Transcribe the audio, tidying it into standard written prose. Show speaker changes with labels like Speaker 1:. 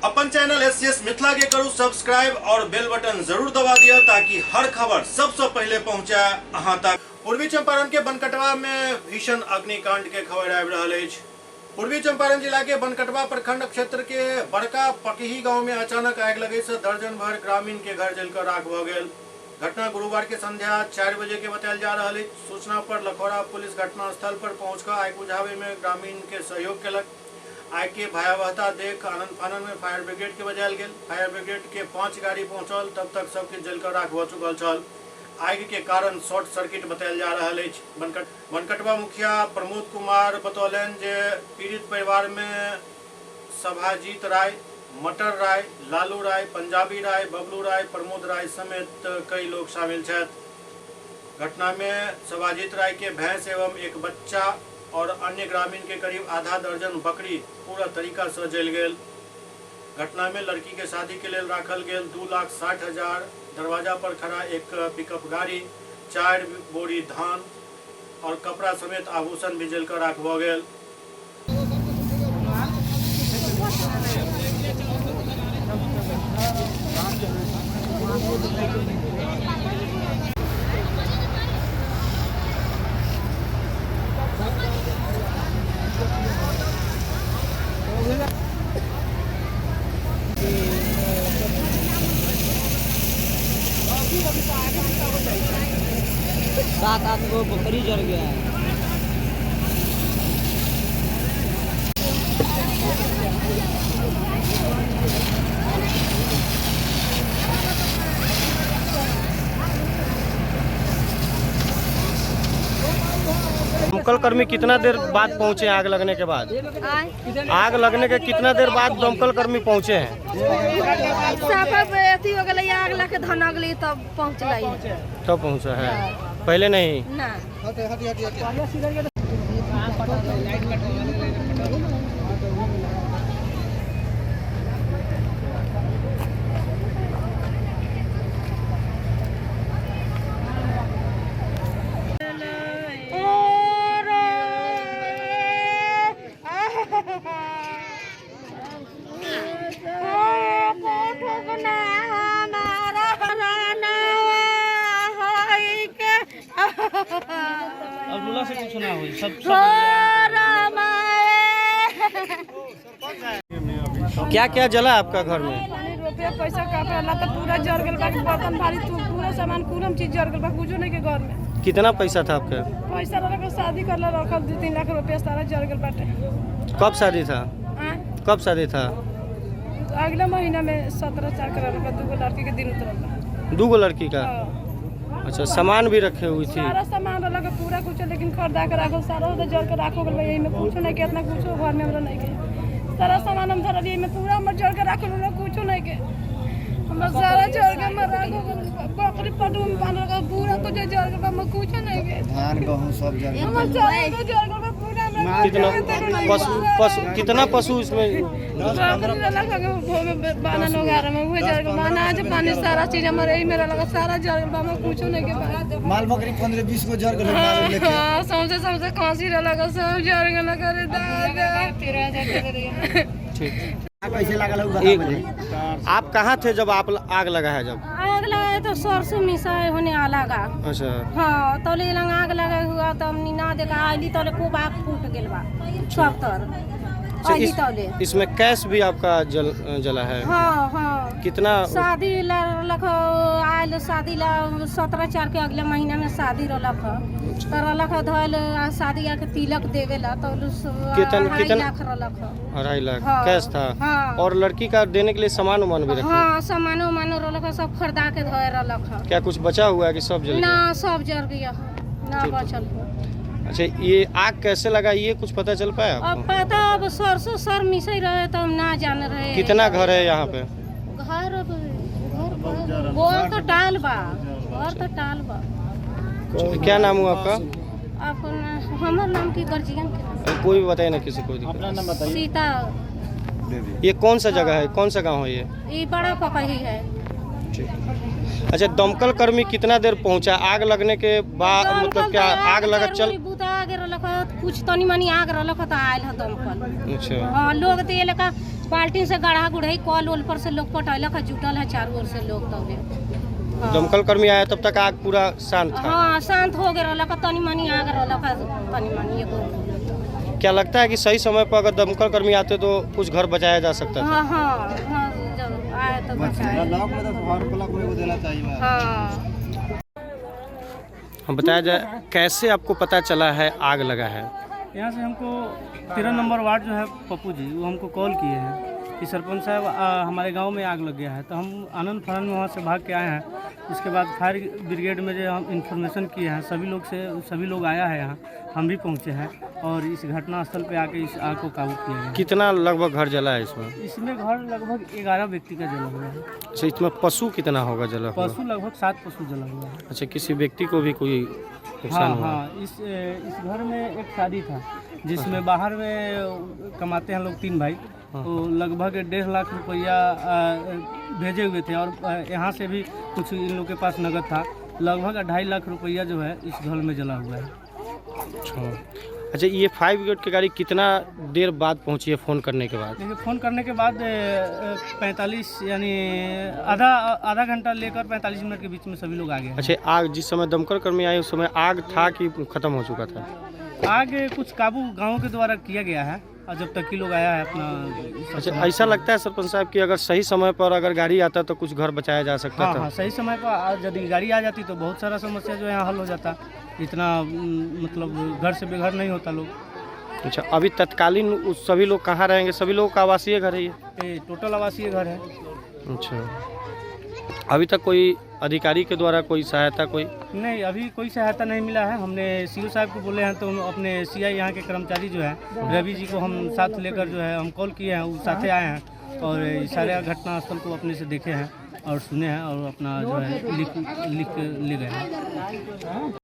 Speaker 1: अपन channel SCS Mithila के करू subscribe और बेल बटन जरूर दबा दिया ताकि हर खबर सबसे पहले पहुंचा अहां तक। पूर्वी चंपारण के बनकटवा में भीषण अग्निकांड के खबर आबि रहल अछि। पूर्वी चंपारण जिला के बनकटवा प्रखंड क्षेत्र के बड़का पकही गांव में अचानक आग लगे से दर्जन भर ग्रामीण के घर जलकर राख भ गेल। घटना गुरुवार के संध्या 4 बजे के बतायल जा रहा है। सूचना पर लखौरा पुलिस घटना स्थल पर पहुंचकर आग बुझावे में ग्रामीण के सहयोग केलक। आग के भयावहता देख आनंद फानन में फायर ब्रिगेड के बजायल गेल। फायर ब्रिगेड के 5 गाड़ी पहुंचल, तब तक सबके जलकर राख भ चुकल छल। आग के कारण शॉर्ट सर्किट बतायल जा रहा है। बनकटवा मुखिया प्रमोद कुमार बतौलन जे पीड़ित परिवार में सभाजीत राय, मटर राय, लालू राय, पंजाबी राय, बबलू राय, प्रमोद राय समेत कई लोग शामिल हैं। घटना में सभाजीत राय के भैंस एवं एक बच्चा और अन्य ग्रामीण के करीब आधा दर्जन बकरी पूरा तरीका से जल गेल। घटना में लड़की के शादी के लिए राखल गेल 2,60,000 दरवाजा पर खड़ा एक पिकअप गाड़ी, 4 बोरी धान और कपड़ा समेत आभूषण भी जलकर राख भ गेल।
Speaker 2: सात आठ को बकरी जल गया है।
Speaker 3: दमकल कर्मी कितना देर बाद पहुंचे? आग लगने के बाद आग लगने के कितना देर बाद दमकल कर्मी पहुंचे हैं?
Speaker 4: अथी हो गई, आग लगे धन गई तब पहुँचल।
Speaker 3: तब पहुंचा है, पहले नहीं।
Speaker 2: अब्दुल्ला से कुछ ना हो, सब
Speaker 3: क्या क्या जला आपका घर में?
Speaker 5: रुपया पैसा काटला तो पूरा जल गल बा। बर्तन भारी पूरा सामान कुलम चीज जल गल बा। कुछो नहीं के घर में।
Speaker 3: कितना पैसा था आपका?
Speaker 5: पैसा लगा शादी करला रखल 2-3 लाख रुपया सारा जल गल बाटे।
Speaker 3: कब शादी था? कब शादी था?
Speaker 5: अगला महीना में 17/4 करल बा। 2 लड़की के दिन उतरल।
Speaker 3: 2 लड़की का? अच्छा, सामान भी रखे हुई थी?
Speaker 5: सारा सामान लगा पूरा कुछ, लेकिन खरीदा के राखल सारा उधर जल के राखो गल बा। यही में कुछ नहीं के, इतना कुछ घर में हमरा नहीं के। सारा सामान हम धरल यही में पूरा हमर जल के राखल होला, कुछ नहीं के। हमरा सारा जल के हम राखो गल बा। बकरी पटू में बांधल का पूरा कुछ जल के बा। हम कुछ नहीं के। धान गहूं सब जल गल। हमर सारा जल गल बा पूरा।
Speaker 3: कितना पशु इसमें?
Speaker 5: 10-15 लाख के बाना नगार में हुए जल गल। अनाज पानी सारा चीज हमर यही में लगा सारा जल गल बा। हम कुछ नहीं के।
Speaker 2: माल बकरी 15-20 को जल गल।
Speaker 5: हां, समझे खांसी लगा सब जल गल। करे दादा 13,000
Speaker 3: ठीक।
Speaker 2: कैसे लगा लग?
Speaker 3: आप कहाँ थे जब आप आग लगा है? जब
Speaker 4: आग लगा तो सरसों मिसाई होने लगा।
Speaker 3: अच्छा।
Speaker 4: हाँ, तोले लंग आग लगा हुआ तो हमनी ना देखा आईली तोले खूब आग फूट गेल बा सब तर।
Speaker 3: इसमें कैश भी आपका जला है?
Speaker 4: हाँ हाँ।
Speaker 3: कितना?
Speaker 4: शादी लख आयल, शादी ला 17/4 के अगले महीना में शादी रलख तरलख धल शादी आके तिलक देवे ला तो 2.5 लाख रलख।
Speaker 3: 2.5 लाख
Speaker 4: हाँ,
Speaker 3: कैश था?
Speaker 4: हाँ।
Speaker 3: और लड़की का देने के लिए सामान उमान भी रखे?
Speaker 4: हाँ, सामान रलख सब खरीदा के धोए रलख।
Speaker 3: क्या कुछ बचा हुआ है कि सब जल गया?
Speaker 4: ना, सब जल गया, ना बचल।
Speaker 3: अच्छा, ये आग कैसे लगा ये कुछ पता चल पाया आपको?
Speaker 4: अब पता, अब सरसों सर मिसई रहे तो हम ना जान रहे।
Speaker 3: कितना घर है यहाँ पे?
Speaker 4: घर तो टाल बा, घर तो टाल बा।
Speaker 3: क्या नाम हुआ आपका?
Speaker 4: हमार नाम की गर्जियन
Speaker 3: कोई भी बताइए ना, किसी को
Speaker 2: अपना नाम बताइए।
Speaker 4: सीता।
Speaker 3: ये कौन सा जगह है, कौन सा गांव है
Speaker 4: ये बड़ा पकही है।
Speaker 3: अच्छा, दमकल कर्मी कितना देर पहुंचा? आग लगने के बाद मतलब क्या आग लगा चल
Speaker 4: बुता आगे रहलक कुछ तनी मनी आग रहलक तो आयल है दमकल।
Speaker 3: अच्छा।
Speaker 4: हाँ लोग तो ये लगा बाल्टी से गढ़ा गुढ़ई कॉल उल पर से लोग पटैलक जुटल है चारों ओर से लोग तौले।
Speaker 3: दमकल कर्मी आया तब तक आग पूरा शांत था।
Speaker 4: हाँ शांत हो गया रहलक तनी मनी आग रहलक तनी मनी एगो।
Speaker 3: क्या लगता है कि सही समय पर अगर दमकल कर्मी आते तो कुछ घर बचाया जा सकता था?
Speaker 4: हाँ हाँ हाँ जब आए तो बचाए।
Speaker 2: लॉक में तो हर ब्लॉक में को देना चाहिए।
Speaker 4: हाँ
Speaker 3: हम बताया जाए कैसे आपको पता चला है आग लगा है?
Speaker 2: यहाँ से हमको 13 नंबर वार्ड जो है पप्पू जी वो हमको कॉल किए हैं कि सरपंच साहब हमारे गांव में आग लग गया है। तो हम आनंद फरन में वहाँ से भाग के आए हैं। उसके बाद फायर ब्रिगेड में जो हम इंफॉर्मेशन किए हैं सभी लोग आया है यहाँ, हम भी पहुँचे हैं और इस घटना स्थल पे आके इस आग को काबू किया गया।
Speaker 3: कितना लगभग घर जला है इसमें?
Speaker 2: इसमें घर लगभग 11 व्यक्ति का जला हुआ है।
Speaker 3: अच्छा, इसमें पशु कितना होगा जला हुआ?
Speaker 2: पशु लगभग 7 पशु जला हुआ है।
Speaker 3: अच्छा, किसी व्यक्ति को भी कोई नुकसान हुआ?
Speaker 2: हाँ, इस घर में एक शादी था जिसमें बाहर में कमाते हैं लोग 3 भाई। तो लगभग 1.5 लाख रुपया भेजे हुए थे और यहाँ से भी कुछ इन लोग के पास नगद था। लगभग 2.5 लाख रुपया जो है इस घर में जला हुआ है।
Speaker 3: अच्छा, ये फायर ब्रिगेड की गाड़ी कितना देर बाद पहुंची है फ़ोन करने के बाद?
Speaker 2: देखिए फ़ोन करने के बाद 45 यानी आधा घंटा लेकर 45 मिनट के बीच में सभी लोग आ गए।
Speaker 3: अच्छा, आग जिस समय दमकल कर्मी आए उस समय आग था कि खत्म हो चुका था?
Speaker 2: आग कुछ काबू गाँव के द्वारा किया गया है और जब तक कि लोग आया है अपना।
Speaker 3: अच्छा, ऐसा लगता है सरपंच साहब कि अगर सही समय पर अगर गाड़ी आता तो कुछ घर बचाया जा सकता था?
Speaker 2: हाँ, सही समय पर यदि गाड़ी आ जाती तो बहुत सारा समस्या जो है यहाँ हल हो जाता। इतना मतलब घर से बेघर नहीं होता लोग।
Speaker 3: अच्छा, अभी तत्कालीन सभी लोग कहाँ रहेंगे? सभी लोग का आवासीय घर है ये?
Speaker 2: टोटल आवासीय घर है।
Speaker 3: अच्छा, अभी तक कोई अधिकारी के द्वारा कोई सहायता कोई?
Speaker 2: नहीं, अभी कोई सहायता नहीं मिला है। हमने सीओ साहब को बोले हैं तो अपने सीआई यहाँ के कर्मचारी जो है रवि जी को हम साथ लेकर जो है हम कॉल किए हैं, वो साथे आए हैं और सारे घटना स्थल को अपने से देखे हैं और सुने हैं और अपना जो है लिख ले गए हैं।